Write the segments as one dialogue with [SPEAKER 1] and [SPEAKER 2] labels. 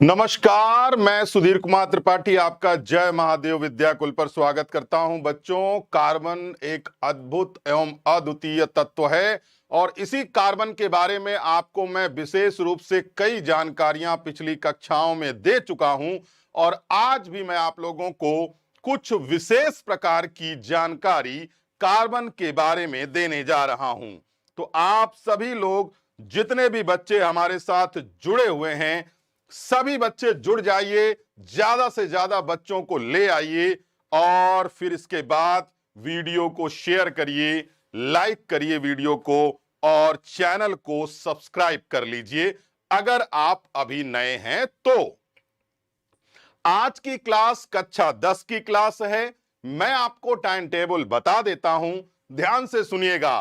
[SPEAKER 1] नमस्कार, मैं सुधीर कुमार त्रिपाठी आपका जय महादेव विद्याकुल पर स्वागत करता हूं। बच्चों, कार्बन एक अद्भुत एवं अद्वितीय तत्व है और इसी कार्बन के बारे में आपको मैं विशेष रूप से कई जानकारियां पिछली कक्षाओं में दे चुका हूं और आज भी मैं आप लोगों को कुछ विशेष प्रकार की जानकारी कार्बन के बारे में देने जा रहा हूं। तो आप सभी लोग, जितने भी बच्चे हमारे साथ जुड़े हुए हैं, सभी बच्चे जुड़ जाइए, ज्यादा से ज्यादा बच्चों को ले आइए और फिर इसके बाद वीडियो को शेयर करिए, लाइक करिए वीडियो को और चैनल को सब्सक्राइब कर लीजिए अगर आप अभी नए हैं तो। आज की क्लास कक्षा 10 की क्लास है। मैं आपको टाइम टेबल बता देता हूं, ध्यान से सुनिएगा।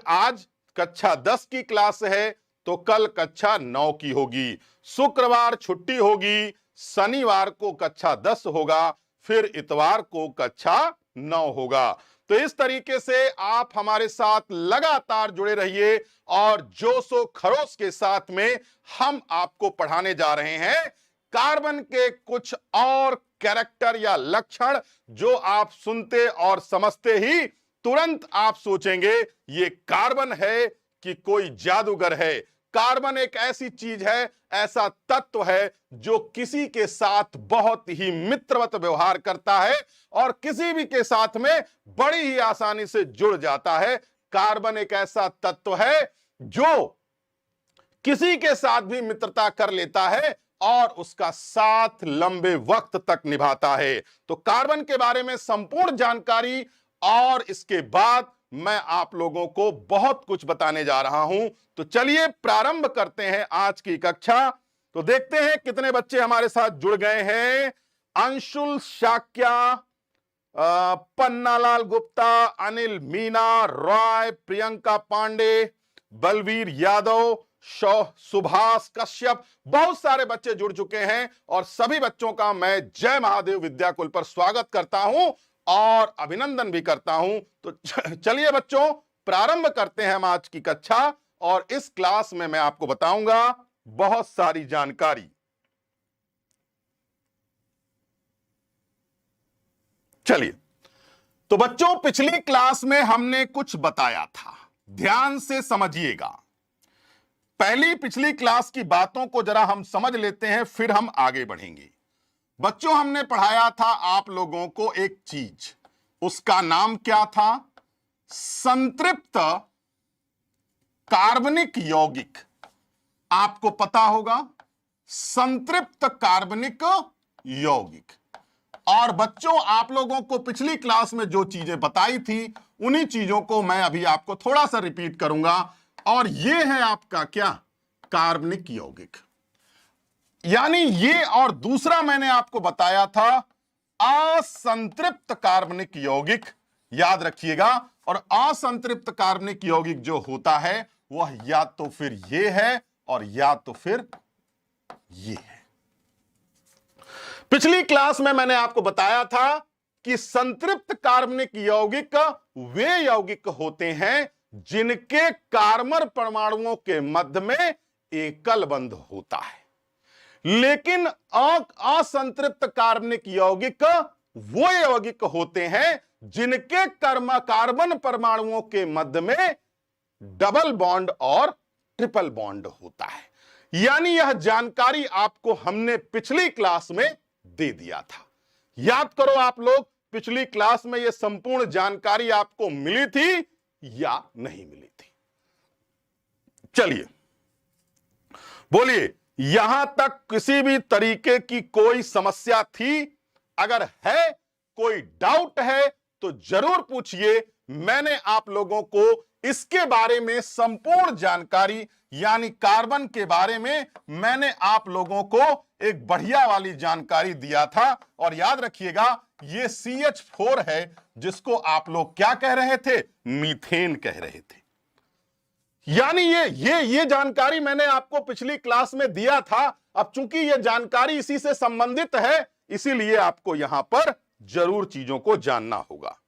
[SPEAKER 1] आज कक्षा 10 की क्लास है तो कल कक्षा 9 की होगी। शुक्रवार छुट्टी होगी, शनिवार को कक्षा 10 होगा, फिर इतवार को कक्षा 9 होगा। तो इस तरीके से आप हमारे साथ लगातार जुड़े रहिए और जोशो खरोश के साथ में हम आपको पढ़ाने जा रहे हैं कार्बन के कुछ और कैरेक्टर या लक्षण जो आप सुनते और समझते ही तुरंत आप सोचेंगे ये कार्बन है कि कोई जादूगर है। कार्बन एक ऐसी चीज है, ऐसा तत्व है जो किसी के साथ बहुत ही मित्रवत व्यवहार करता है और किसी भी के साथ में बड़ी ही आसानी से जुड़ जाता है। कार्बन एक ऐसा तत्व है जो किसी के साथ भी मित्रता कर लेता है और उसका साथ लंबे वक्त तक निभाता है। तो कार्बन के बारे में संपूर्ण जानकारी और इसके बाद मैं आप लोगों को बहुत कुछ बताने जा रहा हूं। तो चलिए प्रारंभ करते हैं आज की कक्षा। तो देखते हैं कितने बच्चे हमारे साथ जुड़ गए हैं। अंशुल शाक्या, पन्नालाल गुप्ता, अनिल मीना, रॉय, प्रियंका पांडे, बलवीर यादव, सुभाष कश्यप, बहुत सारे बच्चे जुड़ चुके हैं और सभी बच्चों का मैं जय महादेव विद्याकुल पर स्वागत करता हूं और अभिनंदन भी करता हूं। तो चलिए बच्चों, प्रारंभ करते हैं हम आज की कक्षा और इस क्लास में मैं आपको बताऊंगा बहुत सारी जानकारी। चलिए, तो बच्चों पिछली क्लास में हमने कुछ बताया था, ध्यान से समझिएगा। पिछली क्लास की बातों को जरा हम समझ लेते हैं, फिर हम आगे बढ़ेंगे। बच्चों, हमने पढ़ाया था आप लोगों को एक चीज, उसका नाम क्या था? संतृप्त कार्बनिक यौगिक। आपको पता होगा संतृप्त कार्बनिक यौगिक। और बच्चों, आप लोगों को पिछली क्लास में जो चीजें बताई थी उन्हीं चीजों को मैं अभी आपको थोड़ा सा रिपीट करूंगा। और ये है आपका क्या? कार्बनिक यौगिक। यानी ये, और दूसरा मैंने आपको बताया था असंतृप्त कार्बनिक यौगिक, याद रखिएगा। और असंतृप्त कार्बनिक यौगिक जो होता है वह या तो फिर ये है और या तो फिर ये है। पिछली क्लास में मैंने आपको बताया था कि संतृप्त कार्बनिक यौगिक वे यौगिक होते हैं जिनके कार्बन परमाणुओं के मध्य में एकल बंध होता है। लेकिन असंतृप्त कार्बनिक यौगिक वो यौगिक होते हैं जिनके कार्बन परमाणुओं के मध्य में डबल बॉन्ड और ट्रिपल बॉन्ड होता है। यानी यह जानकारी आपको हमने पिछली क्लास में दे दिया था। याद करो आप लोग, पिछली क्लास में यह संपूर्ण जानकारी आपको मिली थी या नहीं मिली थी? चलिए बोलिए, यहां तक किसी भी तरीके की कोई समस्या थी? अगर है, कोई डाउट है तो जरूर पूछिए। मैंने आप लोगों को इसके बारे में संपूर्ण जानकारी, यानी कार्बन के बारे में मैंने आप लोगों को एक बढ़िया वाली जानकारी दिया था। और याद रखिएगा, ये CH4 है जिसको आप लोग क्या कह रहे थे? मीथेन कह रहे थे। यानी ये जानकारी मैंने आपको पिछली क्लास में दिया था। अब चूंकि ये जानकारी इसी से संबंधित है, इसीलिए आपको यहां पर जरूर चीजों को जानना होगा।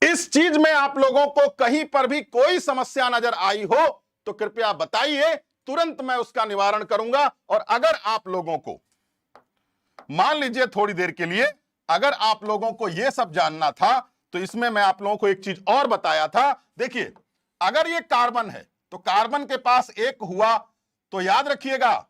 [SPEAKER 1] इस चीज में आप लोगों को कहीं पर भी कोई समस्या नजर आई हो तो कृपया बताइए, तुरंत मैं उसका निवारण करूंगा। और अगर आप लोगों को मान लीजिए थोड़ी देर के लिए अगर आप लोगों को यह सब जानना था तो इसमें मैं आप लोगों को एक चीज और बताया था। देखिए, अगर ये कार्बन है तो कार्बन के पास एक हुआ तो याद रखिएगा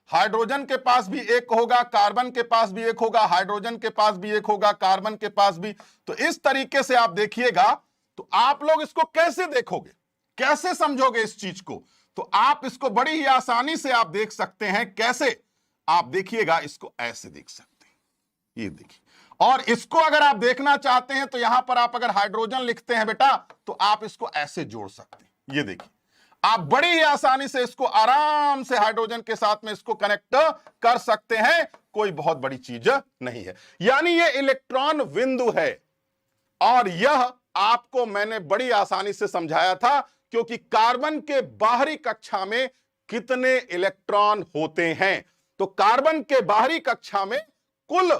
[SPEAKER 1] हाइड्रोजन के पास भी एक होगा, कार्बन के पास भी एक होगा, हाइड्रोजन के पास भी एक होगा, कार्बन के पास भी। तो इस तरीके से आप देखिएगा तो आप लोग इसको कैसे देखोगे, कैसे समझोगे इस चीज को? तो आप इसको बड़ी ही आसानी से आप देख सकते हैं। कैसे? आप देखिएगा, इसको ऐसे देख सकते हैं, ये देखिए। और इसको अगर आप देखना चाहते हैं तो यहां पर आप अगर हाइड्रोजन लिखते हैं बेटा तो आप इसको ऐसे जोड़ सकते हैं, ये देखिए। आप बड़ी ही आसानी से इसको आराम से हाइड्रोजन के साथ में इसको कनेक्ट कर सकते हैं, कोई बहुत बड़ी चीज नहीं है। यानी ये इलेक्ट्रॉन बिंदु है। और यह आपको मैंने बड़ी आसानी से समझाया था, क्योंकि कार्बन के बाहरी कक्षा में कितने इलेक्ट्रॉन होते हैं? तो कार्बन के बाहरी कक्षा में कुल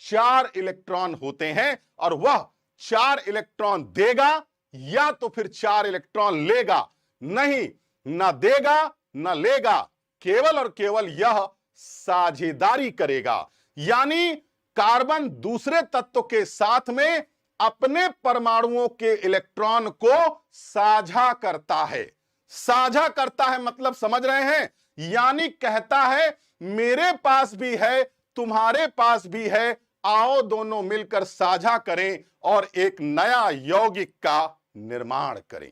[SPEAKER 1] 4 इलेक्ट्रॉन होते हैं, और वह 4 इलेक्ट्रॉन देगा या तो फिर 4 इलेक्ट्रॉन लेगा। नहीं, ना देगा ना लेगा, केवल और केवल यह साझेदारी करेगा। यानी कार्बन दूसरे तत्व के साथ में अपने परमाणुओं के इलेक्ट्रॉन को साझा करता है। साझा करता है मतलब समझ रहे हैं? यानी कहता है मेरे पास भी है, तुम्हारे पास भी है, आओ दोनों मिलकर साझा करें और एक नया यौगिक का निर्माण करें।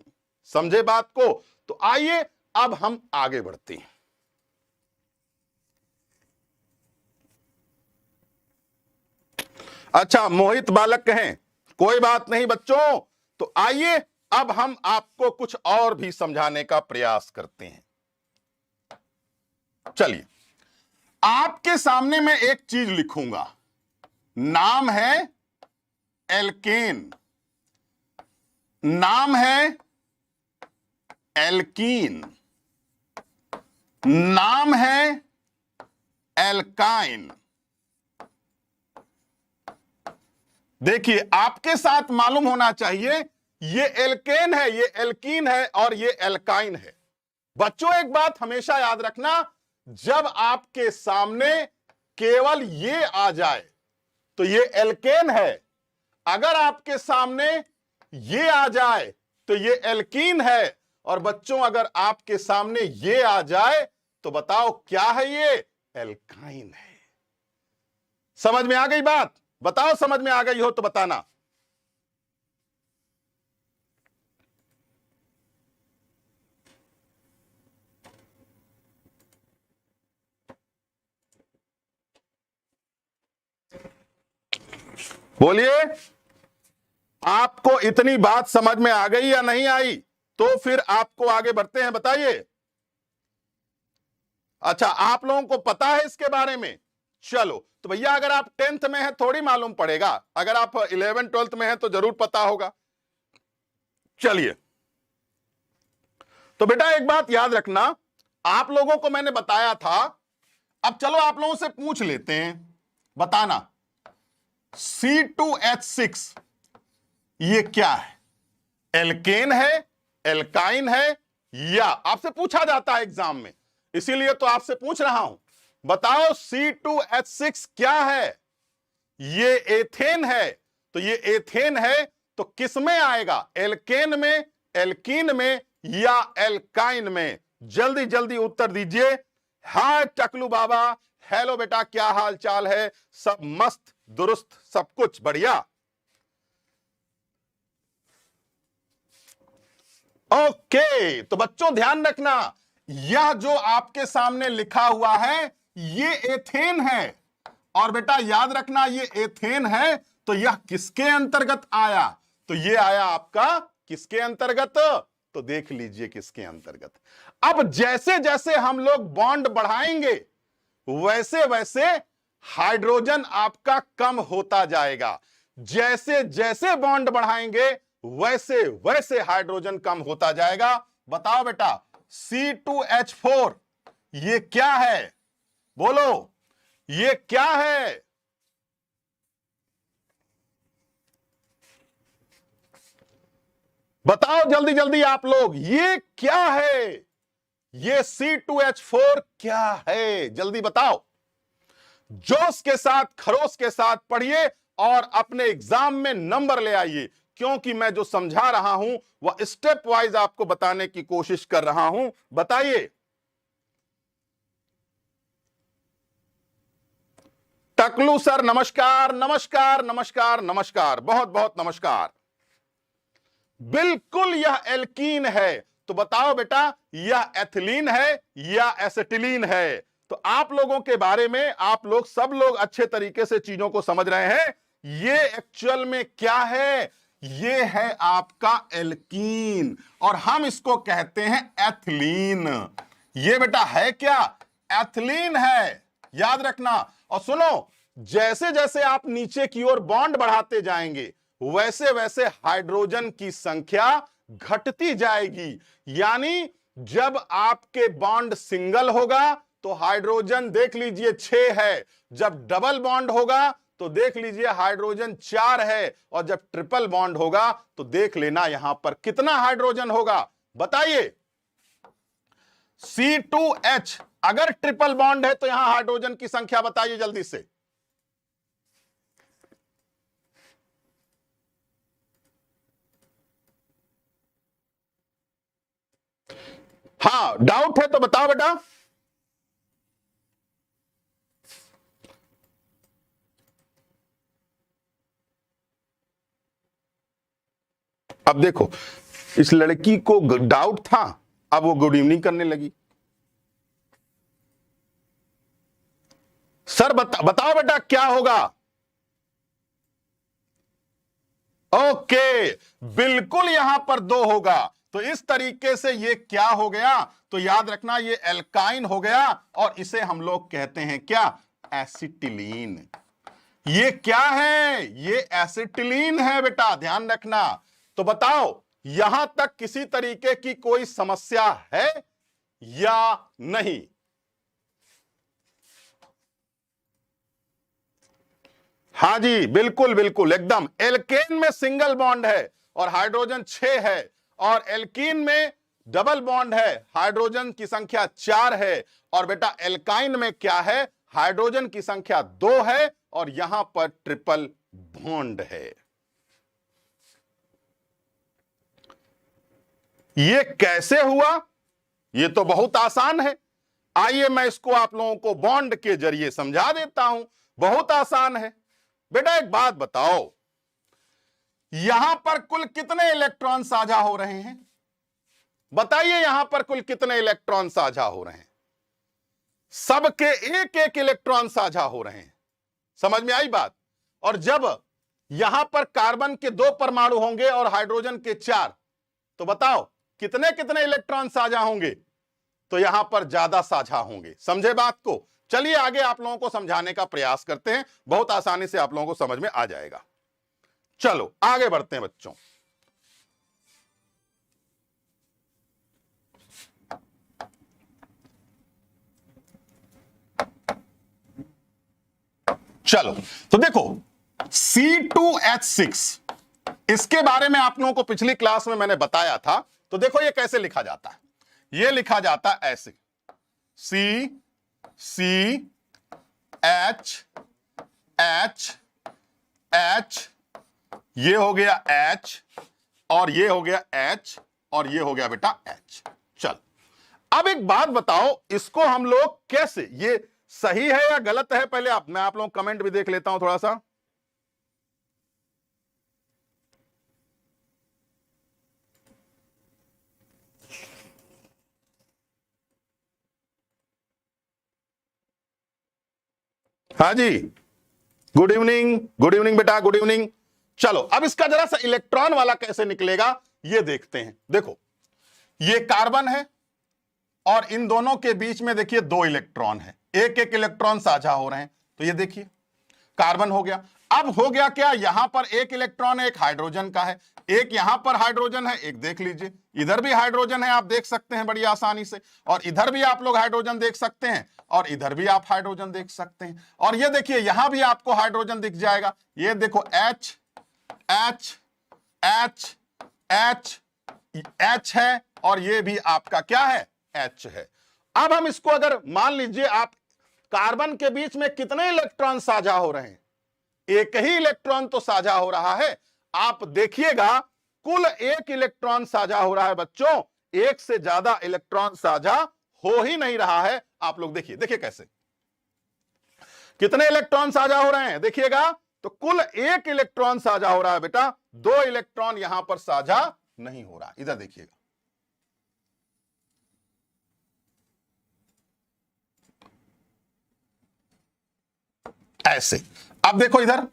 [SPEAKER 1] समझे बात को? तो आइए अब हम आगे बढ़ते हैं। अच्छा, मोहित बालक हैं, कोई बात नहीं बच्चों। तो आइए अब हम आपको कुछ और भी समझाने का प्रयास करते हैं। चलिए, आपके सामने मैं एक चीज लिखूंगा, नाम है एल्केन, नाम है एल्कीन, नाम है एल्काइन। देखिए, आपके साथ मालूम होना चाहिए ये एल्केन है, ये एल्कीन है और ये एल्काइन है। बच्चों एक बात हमेशा याद रखना, जब आपके सामने केवल ये आ जाए तो ये एल्केन है, अगर आपके सामने ये आ जाए तो ये एल्कीन है, और बच्चों अगर आपके सामने ये आ जाए तो बताओ क्या है? ये एल्काइन है। समझ में आ गई बात? बताओ, समझ में आ गई हो तो बताना। बोलिए, आपको इतनी बात समझ में आ गई या नहीं आई? तो फिर आपको आगे बढ़ते हैं, बताइए। अच्छा, आप लोगों को पता है इसके बारे में? चलो, तो भैया अगर आप 10th में हैं थोड़ी मालूम पड़ेगा, अगर आप 11th 12th में हैं तो जरूर पता होगा। चलिए, तो बेटा एक बात याद रखना, आप लोगों को मैंने बताया था। अब चलो आप लोगों से पूछ लेते हैं, बताना C2H6 ये क्या है? एल्केन है, एल्काइन है, या आपसे पूछा जाता है एग्जाम में, इसीलिए तो आपसे पूछ रहा हूं। बताओ C2H6 क्या है? ये एथेन है। तो ये एथेन है तो किस में आएगा? एल्केन में, एल्कीन में या एल्काइन में? जल्दी जल्दी उत्तर दीजिए। हाय टकलू बाबा, हेलो बेटा, क्या हाल चाल है? सब मस्त दुरुस्त, सब कुछ बढ़िया। ओके, तो बच्चों ध्यान रखना, यह जो आपके सामने लिखा हुआ है ये एथेन है। और बेटा याद रखना, ये एथेन है तो यह किसके अंतर्गत आया? तो ये आया आपका किसके अंतर्गत? तो देख लीजिए किसके अंतर्गत। अब जैसे जैसे हम लोग बॉन्ड बढ़ाएंगे वैसे वैसे हाइड्रोजन आपका कम होता जाएगा। जैसे जैसे बॉन्ड बढ़ाएंगे वैसे वैसे हाइड्रोजन कम होता जाएगा। बताओ बेटा, C2H4 ये क्या है? बोलो, ये क्या है? बताओ जल्दी जल्दी आप लोग, ये क्या है? ये C2H4 क्या है? जल्दी बताओ। जोश के साथ, खरोश के साथ पढ़िए और अपने एग्जाम में नंबर ले आइए, क्योंकि मैं जो समझा रहा हूं वह स्टेप वाइज आपको बताने की कोशिश कर रहा हूं। बताइए। टकलू सर नमस्कार, नमस्कार नमस्कार नमस्कार, बहुत बहुत नमस्कार। बिल्कुल यह एल्कीन है। तो बताओ बेटा, यह एथिलीन है या एसिटिलीन है? तो आप लोगों के बारे में आप लोग सब लोग अच्छे तरीके से चीजों को समझ रहे हैं। ये एक्चुअल में क्या है? ये है आपका एल्कीन और हम इसको कहते हैं एथिलीन। ये बेटा है क्या? एथिलीन है, याद रखना। और सुनो, जैसे जैसे आप नीचे की ओर बॉन्ड बढ़ाते जाएंगे वैसे वैसे हाइड्रोजन की संख्या घटती जाएगी। यानी जब आपके बॉन्ड सिंगल होगा तो हाइड्रोजन देख लीजिए 6 है, जब डबल बॉन्ड होगा तो देख लीजिए हाइड्रोजन 4 है, और जब ट्रिपल बॉन्ड होगा तो देख लेना यहां पर कितना हाइड्रोजन होगा। बताइए। C2H अगर ट्रिपल बॉन्ड है तो यहां हाइड्रोजन की संख्या बताइए जल्दी से। हाँ, डाउट है तो बताओ बेटा। अब देखो, इस लड़की को डाउट था, अब वो गुड इवनिंग करने लगी। सर बताओ बेटा क्या होगा? ओके, बिल्कुल यहां पर 2 होगा। तो इस तरीके से ये क्या हो गया? तो याद रखना ये एल्काइन हो गया और इसे हम लोग कहते हैं क्या? एसिटिलीन। ये क्या है? ये एसिटिलीन है बेटा, ध्यान रखना। तो बताओ यहां तक किसी तरीके की कोई समस्या है या नहीं? हां जी, बिल्कुल बिल्कुल एकदम। एल्केन में सिंगल बॉन्ड है और हाइड्रोजन 6 है, और एल्कीन में डबल बॉन्ड है, हाइड्रोजन की संख्या 4 है। और बेटा एल्काइन में क्या है? हाइड्रोजन की संख्या 2 है और यहां पर ट्रिपल बॉन्ड है। ये कैसे हुआ? ये तो बहुत आसान है। आइए मैं इसको आप लोगों को बॉन्ड के जरिए समझा देता हूं। बहुत आसान है बेटा। एक बात बताओ, यहां पर कुल कितने इलेक्ट्रॉन साझा हो रहे हैं? बताइए यहां पर कुल कितने इलेक्ट्रॉन साझा हो रहे हैं? सबके एक एक इलेक्ट्रॉन साझा हो रहे हैं। समझ में आई बात? और जब यहां पर कार्बन के 2 परमाणु होंगे और हाइड्रोजन के 4, तो बताओ कितने कितने इलेक्ट्रॉन साझा होंगे? तो यहां पर ज्यादा साझा होंगे। समझे बात को? चलिए आगे आप लोगों को समझाने का प्रयास करते हैं, बहुत आसानी से आप लोगों को समझ में आ जाएगा। चलो आगे बढ़ते हैं बच्चों। चलो तो देखो, C2H6 इसके बारे में आप लोगों को पिछली क्लास में मैंने बताया था। तो देखो ये कैसे लिखा जाता है। ये लिखा जाता है ऐसे, C H H H, ये हो गया H और ये हो गया H और ये हो गया बेटा H। चल अब एक बात बताओ, इसको हम लोग कैसे, ये सही है या गलत है? पहले मैं आप लोग कमेंट भी देख लेता हूं थोड़ा सा। हाँ जी, गुड इवनिंग, गुड इवनिंग बेटा, गुड इवनिंग। चलो अब इसका जरा सा इलेक्ट्रॉन वाला कैसे निकलेगा ये देखते हैं। देखो ये कार्बन है और इन दोनों के बीच में देखिए 2 इलेक्ट्रॉन है, एक एक इलेक्ट्रॉन साझा हो रहे हैं। तो ये देखिए कार्बन हो गया। अब हो गया क्या? यहां पर एक इलेक्ट्रॉन एक हाइड्रोजन का है, एक यहां पर हाइड्रोजन है, एक देख लीजिए इधर भी हाइड्रोजन है, आप देख सकते हैं बड़ी आसानी से। और इधर भी आप लोग हाइड्रोजन देख सकते हैं और इधर भी आप हाइड्रोजन देख सकते हैं। और ये देखिए यहां भी आपको हाइड्रोजन दिख जाएगा। ये देखो H H H H H है और ये भी आपका क्या है, H है। अब हम इसको अगर मान लीजिए आप कार्बन के बीच में कितने इलेक्ट्रॉन साझा हो रहे हैं, एक ही इलेक्ट्रॉन तो साझा हो रहा है। आप देखिएगा कुल एक इलेक्ट्रॉन साझा हो रहा है बच्चों, एक से ज्यादा इलेक्ट्रॉन साझा हो ही नहीं रहा है। आप लोग देखिए, देखिए कैसे, कितने इलेक्ट्रॉन साझा हो रहे हैं देखिएगा, तो कुल एक इलेक्ट्रॉन साझा हो रहा है बेटा, दो इलेक्ट्रॉन यहां पर साझा नहीं हो रहा। इधर देखिएगा, ऐसे। अब देखो इधर,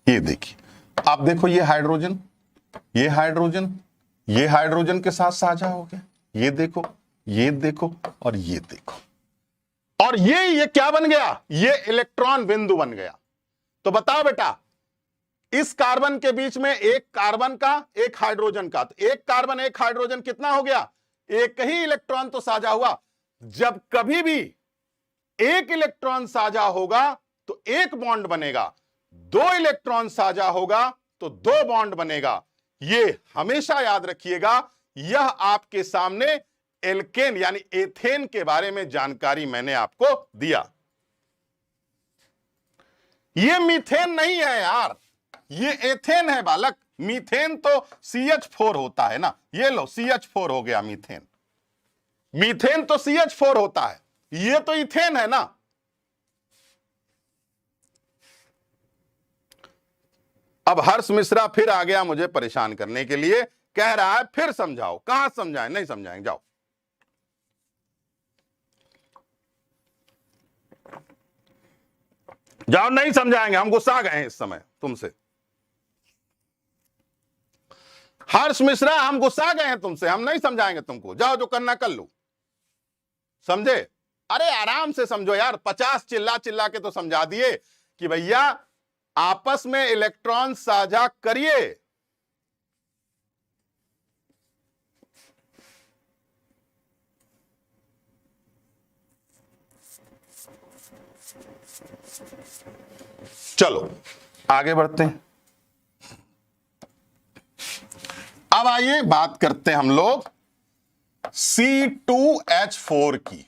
[SPEAKER 1] ये देखिए, आप देखो ये हाइड्रोजन, ये हाइड्रोजन, ये हाइड्रोजन के साथ साझा हो गया, ये देखो, ये देखो और ये देखो, और ये क्या बन गया, ये इलेक्ट्रॉन बिंदु बन गया। तो बताओ बेटा, इस कार्बन के बीच में एक कार्बन का एक हाइड्रोजन का, तो एक कार्बन एक हाइड्रोजन कितना हो गया, एक ही इलेक्ट्रॉन तो साझा हुआ। जब कभी भी एक इलेक्ट्रॉन साझा होगा तो एक बॉन्ड बनेगा, दो इलेक्ट्रॉन साझा होगा तो दो बॉन्ड बनेगा। ये हमेशा याद रखिएगा। यह आपके सामने एल्केन यानी एथेन के बारे में जानकारी मैंने आपको दिया। ये मीथेन नहीं है यार, ये एथेन है बालक। मीथेन तो CH4 होता है ना, ये लो CH4 हो गया मीथेन। मीथेन तो CH4 होता है, ये तो इथेन है ना। अब हर्ष मिश्रा फिर आ गया मुझे परेशान करने के लिए, कह रहा है फिर समझाओ। कहां समझाएं, नहीं समझाएंगे, जाओ जाओ, नहीं समझाएंगे, हम गुस्सा गए हैं इस समय तुमसे। हर्ष मिश्रा, हम गुस्सा गए हैं तुमसे, हम नहीं समझाएंगे तुमको, जाओ जो करना कर लो, समझे। अरे आराम से समझो यार, 50 चिल्ला चिल्ला के तो समझा दिए कि भैया आपस में इलेक्ट्रॉन साझा करिए। चलो आगे बढ़ते हैं। अब आइए बात करते हैं हम लोग C2H4 की।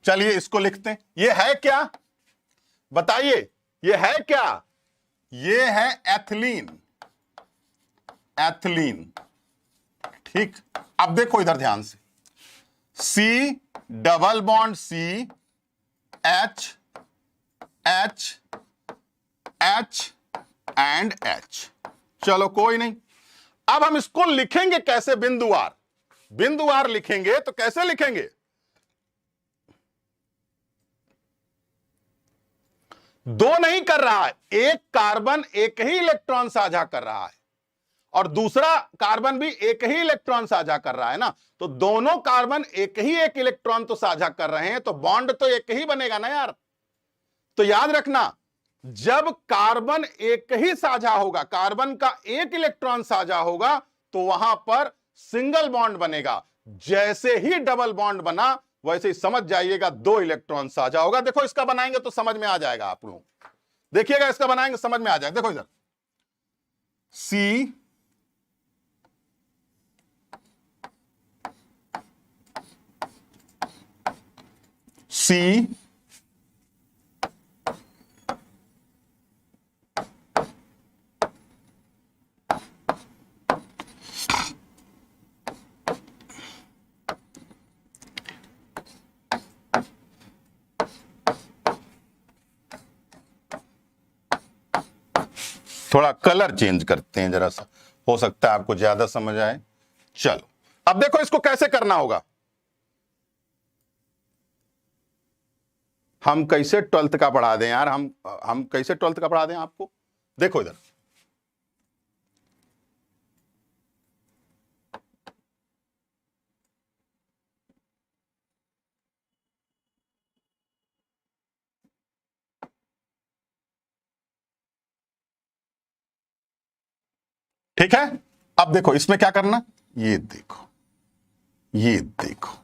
[SPEAKER 1] चलिए इसको लिखते हैं। ये है क्या, बताइए, ये है क्या, ये है एथिलीन। एथिलीन, ठीक। अब देखो इधर ध्यान से, C double bond C, H, H, H and H। चलो कोई नहीं। अब हम इसको लिखेंगे कैसे, बिंदुवार। बिंदुवार लिखेंगे तो कैसे लिखेंगे, दो नहीं कर रहा है, एक कार्बन एक ही इलेक्ट्रॉन साझा कर रहा है और दूसरा कार्बन भी एक ही इलेक्ट्रॉन साझा कर रहा है ना। तो दोनों कार्बन एक ही एक इलेक्ट्रॉन तो साझा कर रहे हैं, तो बॉन्ड तो एक ही बनेगा ना यार। तो याद रखना, जब कार्बन एक ही साझा होगा, कार्बन का एक इलेक्ट्रॉन साझा होगा, तो वहां पर सिंगल बॉन्ड बनेगा। जैसे ही डबल बॉन्ड बना, वैसे ही समझ जाइएगा दो इलेक्ट्रॉन साझा होगा। देखो इसका बनाएंगे तो समझ में आ जाएगा आप लोग, देखिएगा इसका बनाएंगे समझ में आ जाएगा। देखो इधर C C थोड़ा कलर चेंज करते हैं जरा सा, हो सकता है आपको ज्यादा समझ आए। चलो अब देखो इसको कैसे करना होगा। हम कैसे 12th का पढ़ा दें यार, हम कैसे 12th का पढ़ा दें आपको। देखो इधर, ठीक है। अब देखो इसमें क्या करना, ये देखो, ये देखो,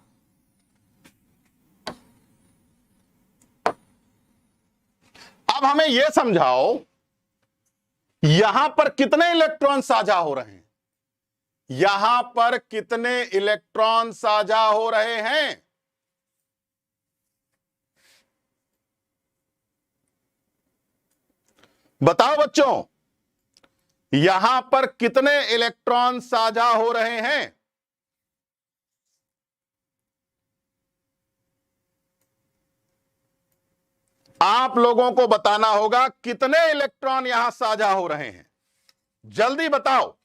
[SPEAKER 1] अब हमें यह समझाओ यहां पर कितने इलेक्ट्रॉन साझा हो रहे हैं? यहां पर कितने इलेक्ट्रॉन साझा हो रहे हैं? बताओ बच्चों, यहां पर कितने इलेक्ट्रॉन साझा हो रहे हैं? आप लोगों को बताना होगा कितने इलेक्ट्रॉन यहां साझा हो रहे हैं। जल्दी बताओ।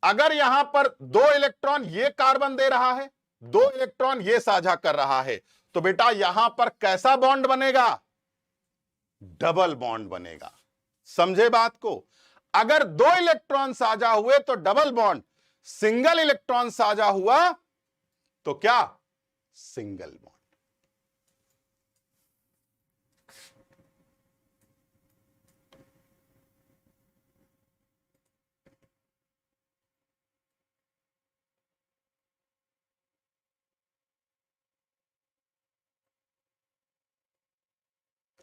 [SPEAKER 1] अगर यहां पर 2 इलेक्ट्रॉन ये कार्बन दे रहा है, 2 इलेक्ट्रॉन ये साझा कर रहा है, तो बेटा यहां पर कैसा बॉन्ड बनेगा? डबल बॉन्ड बनेगा। समझे बात को? अगर 2 इलेक्ट्रॉन साझा हुए तो डबल बॉन्ड, सिंगल इलेक्ट्रॉन साझा हुआ तो क्या? Single bond.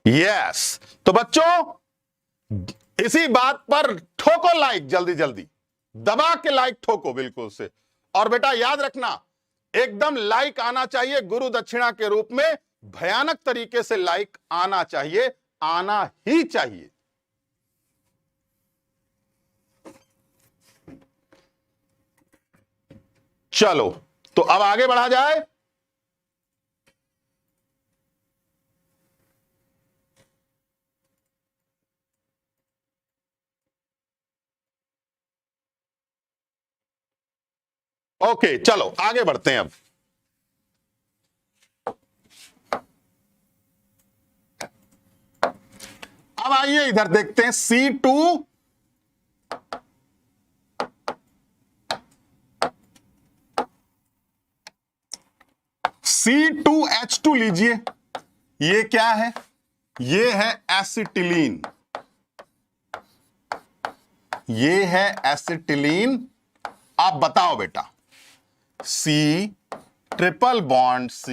[SPEAKER 1] यस। तो बच्चों, इसी बात पर ठोको लाइक, जल्दी जल्दी दबा के लाइक ठोको बिल्कुल से। और बेटा याद रखना, एकदम लाइक आना चाहिए गुरु दक्षिणा के रूप में, भयानक तरीके से लाइक आना चाहिए, आना ही चाहिए। चलो, तो अब आगे बढ़ा जाए। ओके, चलो आगे बढ़ते हैं। अब आइए इधर देखते हैं। C2H2 लीजिए। ये क्या है? ये है एसिटिलीन। ये है एसिटिलीन। आप बताओ बेटा, C triple bond C,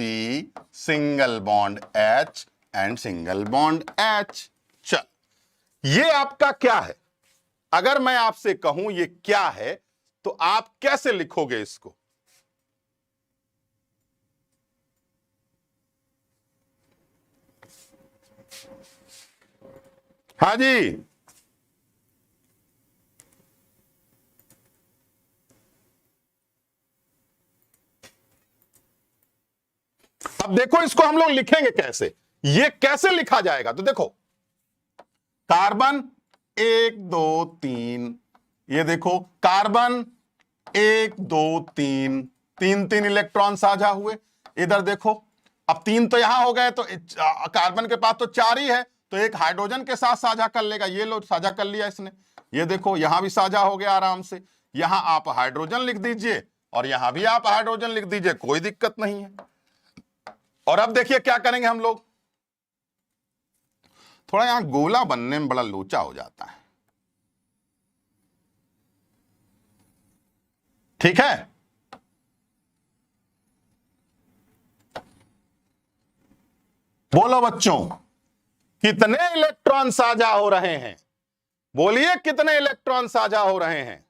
[SPEAKER 1] single bond H and single bond H। चल, ये आपका क्या है? अगर मैं आपसे कहूं ये क्या है, तो आप कैसे लिखोगे इसको? हाँ जी, अब देखो इसको हम लोग लिखेंगे कैसे, ये कैसे लिखा जाएगा? तो देखो, कार्बन 1 2 3, ये देखो कार्बन 1 2 3, 3 इलेक्ट्रॉन साझा हुए। इधर देखो, अब 3 तो यहां हो गए, तो कार्बन के पास तो 4 ही है, तो एक हाइड्रोजन के साथ साझा कर लेगा। ये लो, साझा कर लिया इसने। ये देखो यहां भी साझा हो गया आराम से। यहां आप हाइड्रोजन लिख दीजिए और यहां भी आप हाइड्रोजन लिख दीजिए, कोई दिक्कत नहीं है। और अब देखिए क्या करेंगे हम लोग। थोड़ा यहां गोला बनने में बड़ा लोचा हो जाता है, ठीक है? बोलो बच्चों, कितने इलेक्ट्रॉन साझा हो रहे हैं? बोलिए, कितने इलेक्ट्रॉन साझा हो रहे हैं?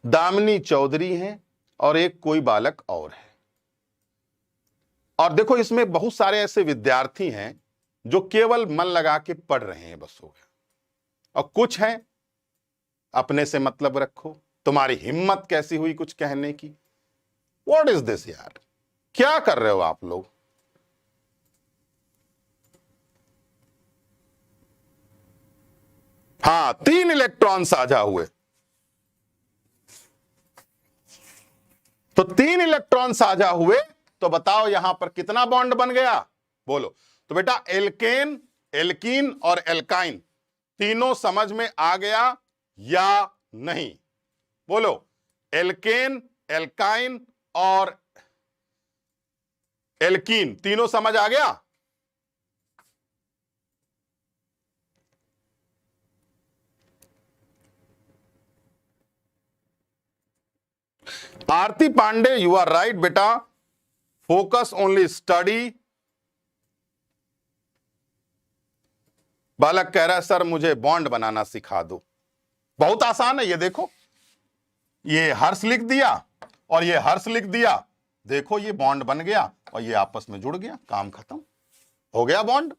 [SPEAKER 1] दामिनी चौधरी हैं और एक कोई बालक और है। और देखो, इसमें बहुत सारे ऐसे विद्यार्थी हैं जो केवल मन लगा के पढ़ रहे हैं, बस हो गया। और कुछ हैं अपने से मतलब रखो। तुम्हारी हिम्मत कैसी हुई कुछ कहने की? व्हाट इज दिस यार, क्या कर रहे हो आप लोग? हाँ, 3 इलेक्ट्रॉन साझा हुए। तो 3 इलेक्ट्रॉन साझा हुए, तो बताओ यहां पर कितना बॉन्ड बन गया? बोलो। तो बेटा एल्केन, एल्कीन और एल्काइन तीनों समझ में आ गया या नहीं? बोलो, एल्केन, एल्काइन और एल्कीन तीनों समझ आ गया? आरती पांडे, यू आर राइट बेटा। फोकस ओनली स्टडी, बालक कह रहा है सर मुझे बॉन्ड बनाना सिखा दो। बहुत आसान है, ये देखो, ये हर्ष लिख दिया और ये हर्ष लिख दिया, देखो ये बॉन्ड बन गया और ये आपस में जुड़ गया, काम खत्म, हो गया बॉन्ड।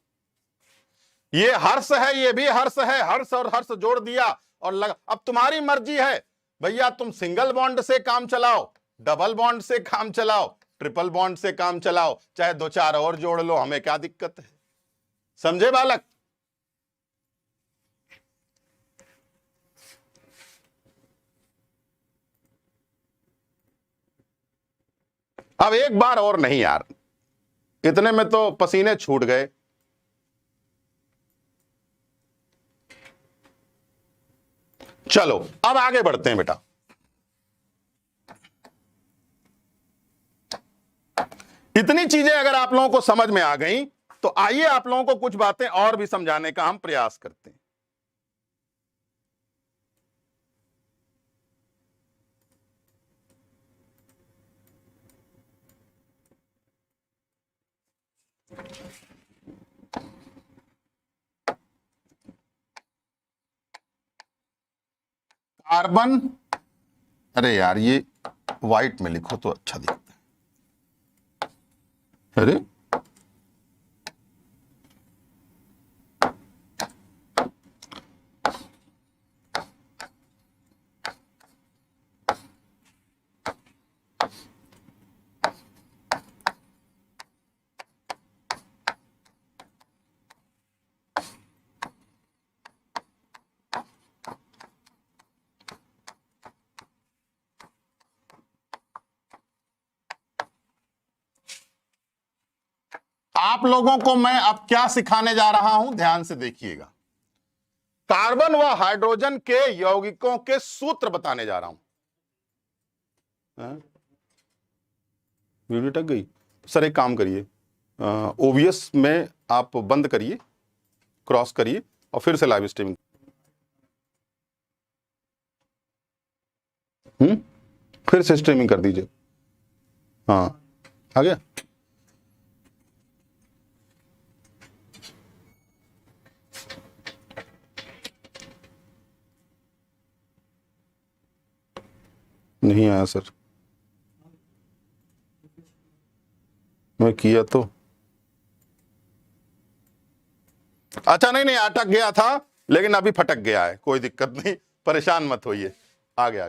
[SPEAKER 1] ये हर्ष है, ये भी हर्ष है, हर्ष और हर्ष जोड़ दिया और अब तुम्हारी मर्जी है भैया, तुम सिंगल बॉन्ड से काम चलाओ, डबल बॉन्ड से काम चलाओ, ट्रिपल बॉन्ड से काम चलाओ, चाहे दो चार और जोड़ लो, हमें क्या दिक्कत है। समझे बालक? अब एक बार और नहीं यार, इतने में तो पसीने छूट गए। चलो अब आगे बढ़ते हैं बेटा। इतनी चीजें अगर आप लोगों को समझ में आ गई तो आइए आप लोगों को कुछ बातें और भी समझाने का हम प्रयास करते हैं। कार्बन, अरे यार ये व्हाइट में लिखो तो अच्छा दिखता है। अरे आप लोगों को मैं अब क्या सिखाने जा रहा हूं, ध्यान से देखिएगा। कार्बन व हाइड्रोजन के यौगिकों के सूत्र बताने जा रहा हूं। वीडियो टक गई सर, एक काम करिए, ओवीएस में आप बंद करिए, क्रॉस करिए और फिर से लाइव स्ट्रीमिंग। फिर से स्ट्रीमिंग कर दीजिए। हाँ आ गया। नहीं आया सर, मैं किया तो, अच्छा नहीं नहीं अटक गया था लेकिन अभी फटक गया है, कोई दिक्कत नहीं, परेशान मत होइए, आ गया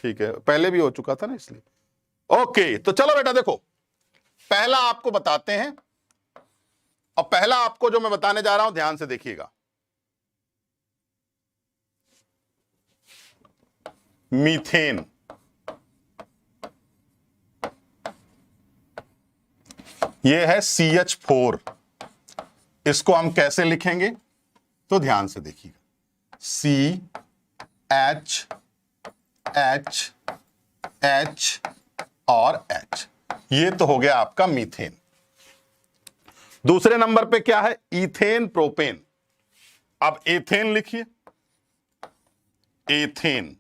[SPEAKER 1] ठीक है, पहले भी हो चुका था ना इसलिए। ओके तो चलो बेटा देखो, पहला आपको बताते हैं और पहला आपको जो मैं बताने जा रहा हूं ध्यान से देखिएगा। मीथेन, यह है CH4, इसको हम कैसे लिखेंगे तो ध्यान से देखिएगा, CH H और H, ये तो हो गया आपका मीथेन। दूसरे नंबर पे क्या है, इथेन प्रोपेन। अब एथेन लिखिए, एथेन,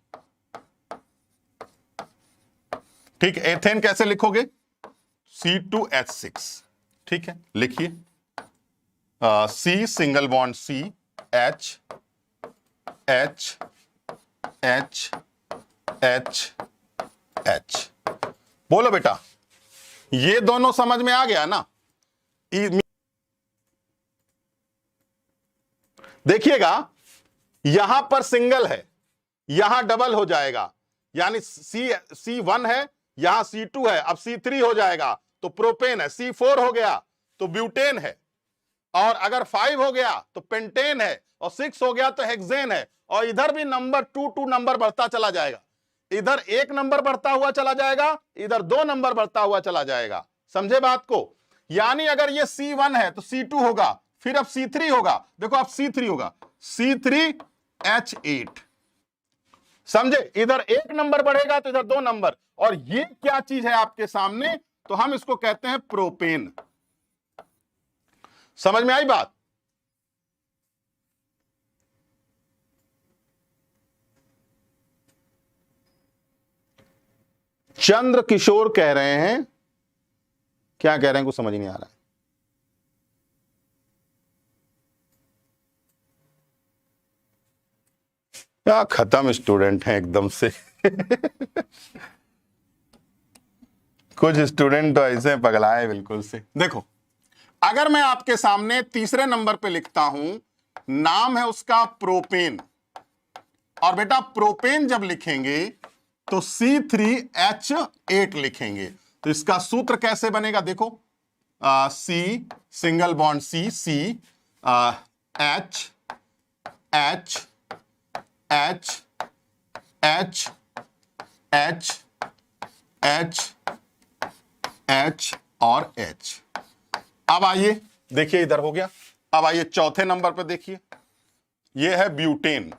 [SPEAKER 1] ठीक है, एथेन कैसे लिखोगे, C2H6, ठीक है, लिखिए, C single bond C, H H H H H, बोलो बेटा, ये दोनों समझ में आ गया ना। देखिएगा यहां पर सिंगल है, यहां डबल हो जाएगा, यानी C1 है, यहां C2 है, अब C3 हो जाएगा तो प्रोपेन है, C4 हो गया तो ब्यूटेन है, और अगर 5 हो गया तो पेंटेन है, और 6 हो गया तो हेक्सेन है, और इधर भी नंबर 2 नंबर बढ़ता चला जाएगा, इधर 1 नंबर बढ़ता हुआ चला जाएगा, इधर 2 नंबर बढ़ता हुआ चला जाएगा। समझे बात को? यानी अगर ये C1 है तो C2 होगा, फिर अब C3 होगा, देखो अब C3 होगा, C3H8, समझे, इधर 1 नंबर बढ़ेगा तो इधर 2 नंबर, और ये क्या चीज है आपके सामने, तो हम इसको कहते हैं प्रोपेन। समझ में आई बात? चंद्र किशोर कह रहे हैं, क्या कह रहे हैं कुछ समझ नहीं आ रहा है। क्या खत्म स्टूडेंट हैं एकदम से। कुछ स्टूडेंट तो ऐसे पगलाए बिल्कुल से। देखो, अगर मैं आपके सामने तीसरे नंबर पे लिखता हूं, नाम है उसका प्रोपेन, और बेटा प्रोपेन जब लिखेंगे तो C3H8 लिखेंगे। तो इसका सूत्र कैसे बनेगा देखो, C single bond C, C H H H H H H H और एच। अब आइए देखिए, इधर हो गया। अब आइए चौथे नंबर पर देखिए, यह है ब्यूटेन।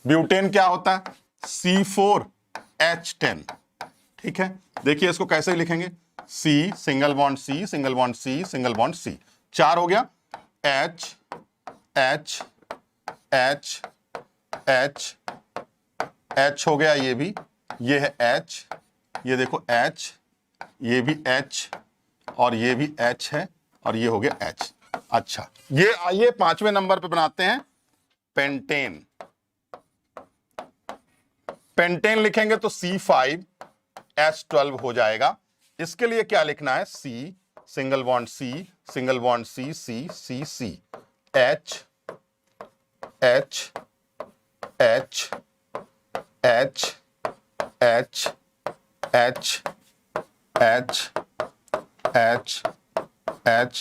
[SPEAKER 1] ब्यूटेन क्या होता है? C4H10। ठीक है, देखिए इसको कैसे लिखेंगे, C single bond C, single bond C, single bond C, 4 हो गया। H H H H H हो गया, ये भी, ये है एच, ये देखो एच, ये भी एच, और ये भी एच है, और ये हो गया एच। अच्छा, ये आइए पांचवें नंबर पे बनाते हैं पेंटेन। पेंटेन लिखेंगे तो C5H12 हो जाएगा। इसके लिए क्या लिखना है, C single bond C, single bond C, C C C, H H H H H H H H H H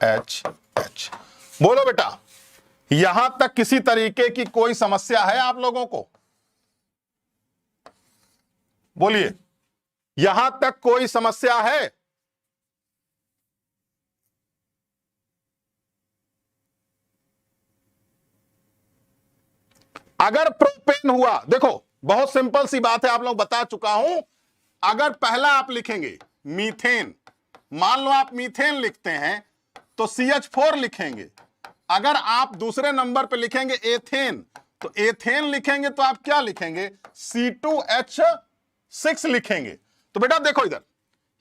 [SPEAKER 1] H H. बोलो बेटा, यहां तक किसी तरीके की कोई समस्या है आप लोगों को? बोलिए, यहां तक कोई समस्या है? अगर प्रोपेन हुआ, देखो बहुत सिंपल सी बात है, आप लोग बता चुका हूं। अगर पहला आप लिखेंगे मीथेन, मान लो आप मीथेन लिखते हैं तो CH4 लिखेंगे। अगर आप दूसरे नंबर पे लिखेंगे एथेन, तो एथेन लिखेंगे तो आप क्या लिखेंगे, C2H6 लिखेंगे। तो बेटा देखो, इधर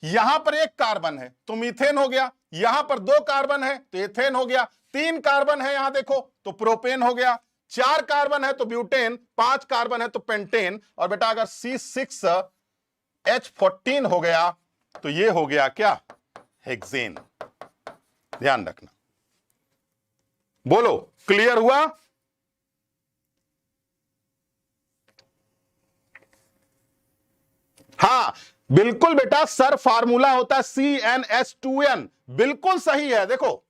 [SPEAKER 1] यहां पर एक कार्बन है तो मीथेन हो गया, यहां पर 2 कार्बन है तो एथेन हो गया, 3 कार्बन है यहां देखो तो प्रोपेन हो गया, 4 कार्बन है तो ब्यूटेन, 5 कार्बन है तो पेंटेन, और बेटा अगर C6H14 हो गया तो ये हो गया क्या, हेक्सेन। ध्यान रखना। बोलो, क्लियर हुआ? हाँ बिल्कुल बेटा सर, फार्मूला होता है CnH2n, बिल्कुल सही है। देखो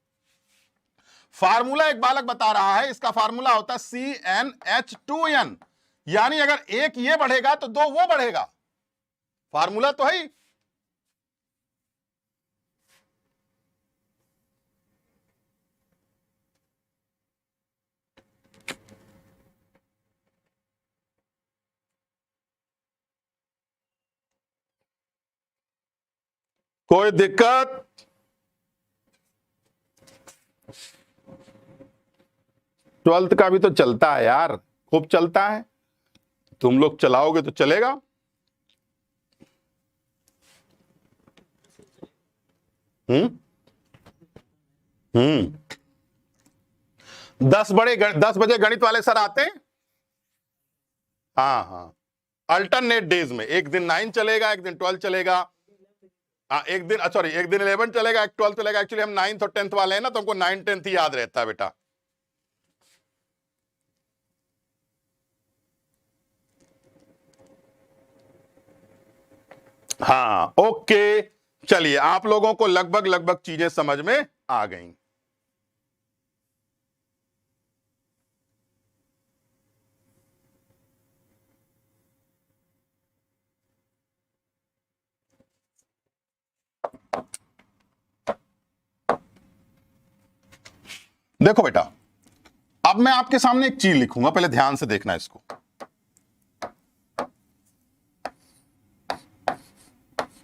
[SPEAKER 1] फार्मूला एक बालक बता रहा है, इसका फार्मूला होता है CnH2n, यानी अगर एक ये बढ़ेगा तो 2 वो बढ़ेगा, फार्मूला तो है ही। कोई दिक्कत? ट्वेल्थ का भी तो चलता है यार, खूब चलता है, तुम लोग चलाओगे तो चलेगा। हम्म 10 बजे गणित वाले सर आते हैं। हाँ हाँ, अल्टरनेट डेज में, एक दिन 9 चलेगा, एक दिन 12 चलेगा। हाँ एक दिन, सॉरी एक दिन 11 चलेगा, एक 12 चलेगा। एक्चुअली हम 9th और 10th वाले हैं ना, तो हमको 9 10th ही याद रहता है बेटा। हाँ ओके, चलिए आप लोगों को लगभग लगभग चीजें समझ में आ गई। देखो बेटा, अब मैं आपके सामने एक चीज लिखूंगा, पहले ध्यान से देखना इसको।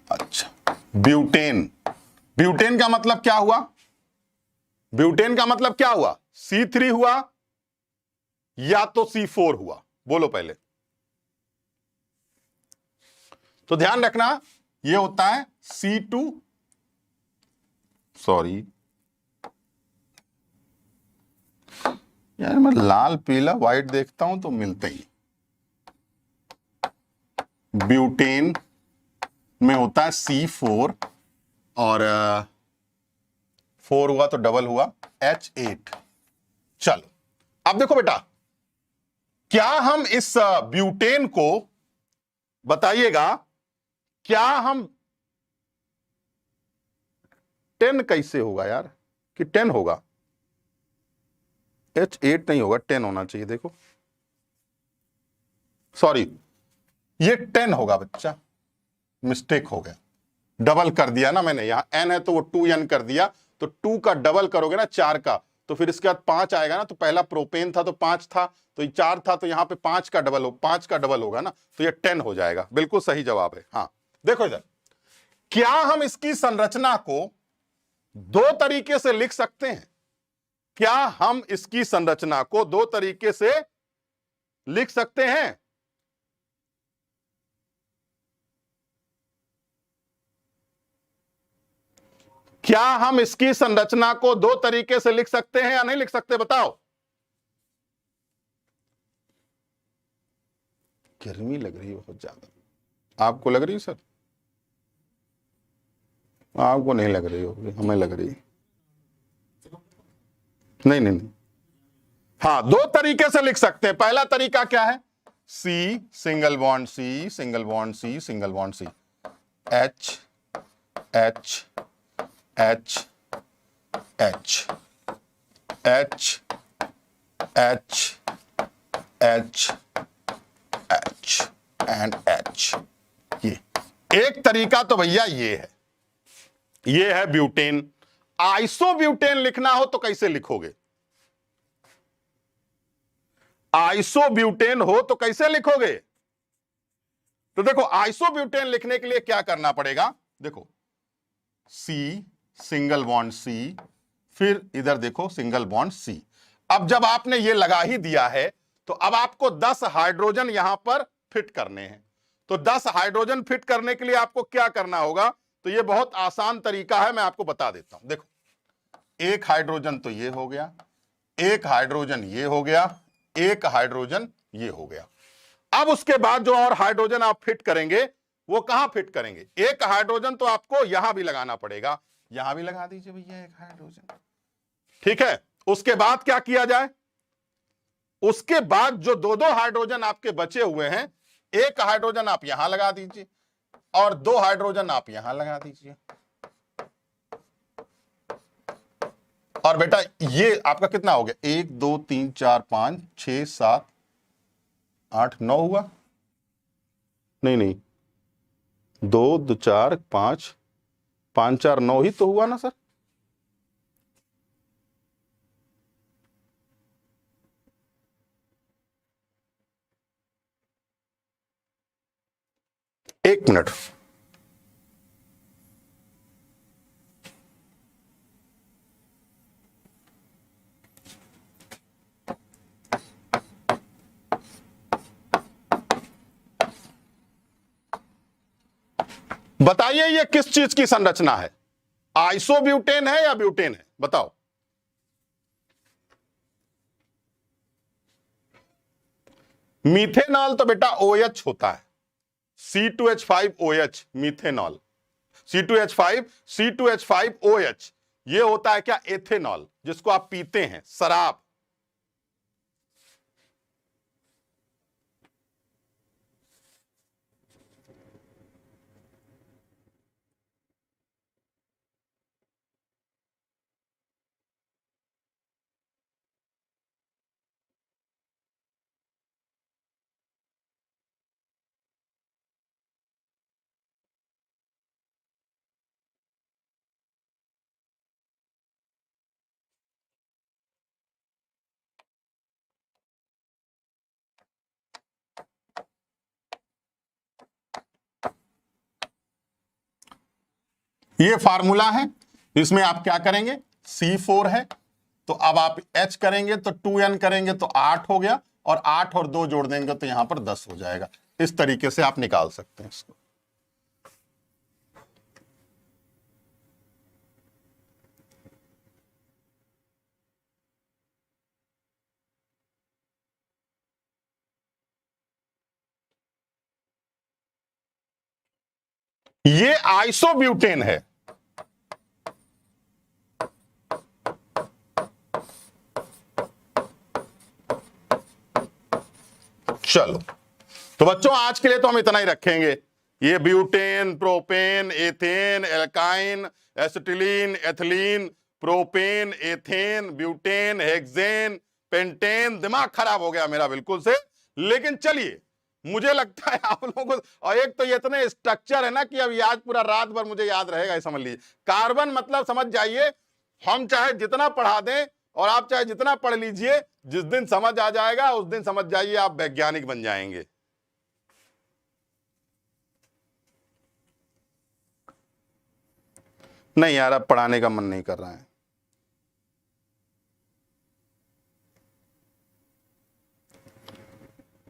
[SPEAKER 1] अच्छा, ब्यूटेन, ब्यूटेन का मतलब क्या हुआ, ब्यूटेन का मतलब क्या हुआ, C3 हुआ या तो C4 हुआ, बोलो पहले। तो ध्यान रखना, ये होता है C2, सॉरी यार मैं लाल पीला व्हाइट देखता हूं तो मिलते ही। ब्यूटेन में होता है C4 और 4 हुआ तो डबल हुआ H8। चलो अब देखो बेटा, क्या हम इस ब्यूटेन को, बताइएगा, क्या हम 10 कैसे होगा यार, कि 10 होगा? H8 नहीं होगा, 10 होना चाहिए। देखो सॉरी, ये 10 होगा बच्चा, मिस्टेक हो गया, डबल कर दिया ना मैंने। यहां n है तो वो 2n कर दिया, तो 2 का डबल करोगे ना 4 का, तो फिर इसके बाद 5 आएगा ना। तो पहला प्रोपेन था तो 5 था, तो ये 4 था, तो यहां पे 5 का डबल हो, 5 का डबल होगा ना, तो ये 10 हो जाएगा। बिल्कुल सही जवाब है। हाँ देखो इधर, क्या हम इसकी संरचना को दो तरीके से लिख सकते हैं? क्या हम इसकी संरचना को दो तरीके से लिख सकते हैं? क्या हम इसकी संरचना को दो तरीके से लिख सकते हैं या नहीं लिख सकते? बताओ। गर्मी लग रही है बहुत ज्यादा, आपको लग रही है सर? आपको नहीं लग रही होगी, हमें लग रही है। नहीं नहीं नहीं, हाँ दो तरीके से लिख सकते हैं। पहला तरीका क्या है? C single bond C, single bond C, single bond C, H H H H H H H H and H. ये एक तरीका तो भैया ये है ब्यूटेन। आइसोब्यूटेन लिखना हो तो कैसे लिखोगे? आइसोब्यूटेन हो तो कैसे लिखोगे? तो देखो, आइसोब्यूटेन लिखने के लिए क्या करना पड़ेगा? देखो, सी सिंगल बॉन्ड सी, फिर इधर देखो सिंगल बॉन्ड सी। अब जब आपने ये लगा ही दिया है, तो अब आपको 10 हाइड्रोजन यहां पर फिट करने हैं। तो 10 हाइड्रोजन फिट करने के लिए आपको क्या करना होगा? तो ये बहुत आसान तरीका है, मैं आपको बता देता हूं। देखो, एक हाइड्रोजन तो ये हो गया, एक हाइड्रोजन ये हो गया, एक हाइड्रोजन ये हो गया। अब उसके बाद जो और हाइड्रोजन आप फिट करेंगे, वो कहां फिट करेंगे? एक हाइड्रोजन तो आपको यहां भी लगाना पड़ेगा, यहां भी लगा दीजिए भैया एक हाइड्रोजन। ठीक है, उसके बाद क्या किया जाए? उसके बाद जो दो दो हाइड्रोजन आपके बचे हुए हैं, एक हाइड्रोजन आप यहां लगा दीजिए और दो हाइड्रोजन आप यहां लगा दीजिए। और बेटा ये आपका कितना हो गया? 1 2 3 4 5 6 7 8 9 हुआ? नहीं नहीं, 2 2 4 5 5 4 9 ही तो हुआ ना सर? एक मिनट, बताइए ये किस चीज की संरचना है? आइसोब्यूटेन है या ब्यूटेन है? बताओ। मीथेनॉल तो बेटा OH होता है, C2H5OH मीथेनॉल। C2H5OH ये होता है क्या? एथेनॉल, जिसको आप पीते हैं, शराब। ये फार्मूला है, इसमें आप क्या करेंगे? C4 है, तो अब आप H करेंगे तो 2N करेंगे तो 8 हो गया, और 8 और 2 जोड़ देंगे तो यहां पर 10 हो जाएगा। इस तरीके से आप निकाल सकते हैं इसको। ये आइसोब्यूटेन है। चलो, तो बच्चों आज के लिए तो हम इतना ही रखेंगे। ये butane, propane, ethane, alkyne, acetylene, ethylene, propane, ethane, butane, hexane, pentane. दिमाग खराब हो गया मेरा बिल्कुल से। लेकिन चलिए, मुझे लगता है आप लोगों को, और एक तो ये इतने स्ट्रक्चर है ना कि अब याद पूरा रात भर मुझे याद रहेगा, ये समझ लीजिए। कार्बन मतलब समझ जाइए, हम चाहे जितना पढ़ा दें और आप चाहे जितना पढ़ लीजिए, जिस दिन समझ आ जाएगा उस दिन समझ जाइए आप वैज्ञानिक बन जाएंगे। नहीं यार, अब पढ़ाने का मन नहीं कर रहा है।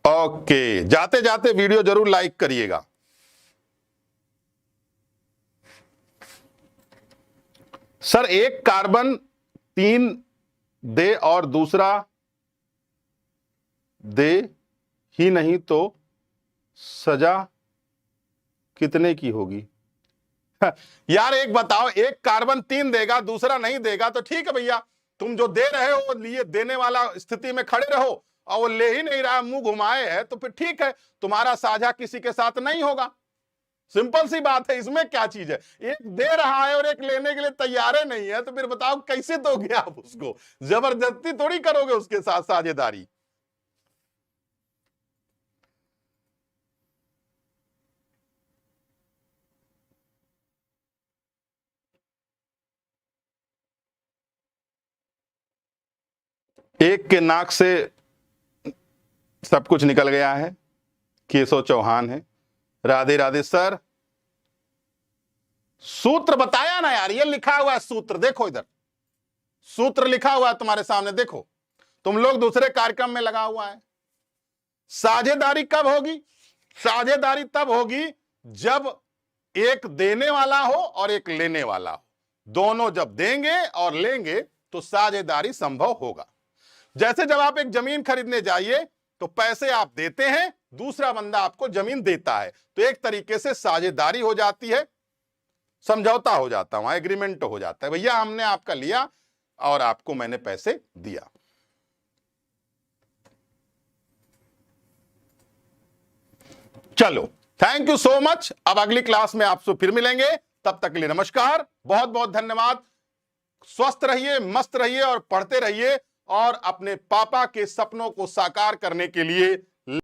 [SPEAKER 1] ओके, जाते जाते वीडियो जरूर लाइक करिएगा। सर, एक कार्बन 3 दे और दूसरा दे ही नहीं तो सजा कितने की होगी? यार एक बताओ, एक कार्बन 3 देगा, दूसरा नहीं देगा तो ठीक है भैया, तुम जो दे रहे हो लिए देने वाला स्थिति में खड़े रहो, और वो ले ही नहीं रहा, मुंह घुमाए है, तो फिर ठीक है, तुम्हारा साझा किसी के साथ नहीं होगा। सिंपल सी बात है, इसमें क्या चीज है? एक दे रहा है और एक लेने के लिए तैयार नहीं है, तो फिर बताओ कैसे दोगे आप उसको? जबरदस्ती थोड़ी करोगे उसके साथ साझेदारी। एक के नाक से सब कुछ निकल गया है। केशव चौहान है। राधे राधे सर। सूत्र बताया ना यार, ये लिखा हुआ है सूत्र, देखो इधर सूत्र लिखा हुआ है तुम्हारे सामने, देखो। तुम लोग दूसरे कार्यक्रम में लगा हुआ है। साझेदारी कब होगी? साझेदारी तब होगी जब एक देने वाला हो और एक लेने वाला हो। दोनों जब देंगे और लेंगे तो साझेदारी संभव होगा। जैसे जब आप एक जमीन खरीदने जाइए तो पैसे आप देते हैं, दूसरा बंदा आपको जमीन देता है, तो एक तरीके से साझेदारी हो जाती है, समझौता हो जाता है, एग्रीमेंट हो जाता है। भैया हमने आपका लिया और आपको मैंने पैसे दिया। चलो, थैंक यू सो मच। अब अगली क्लास में आपसे फिर मिलेंगे, तब तक के लिए नमस्कार, बहुत बहुत धन्यवाद। स्वस्थ रहिए, मस्त रहिए और पढ़ते रहिए, और अपने पापा के सपनों को साकार करने के लिए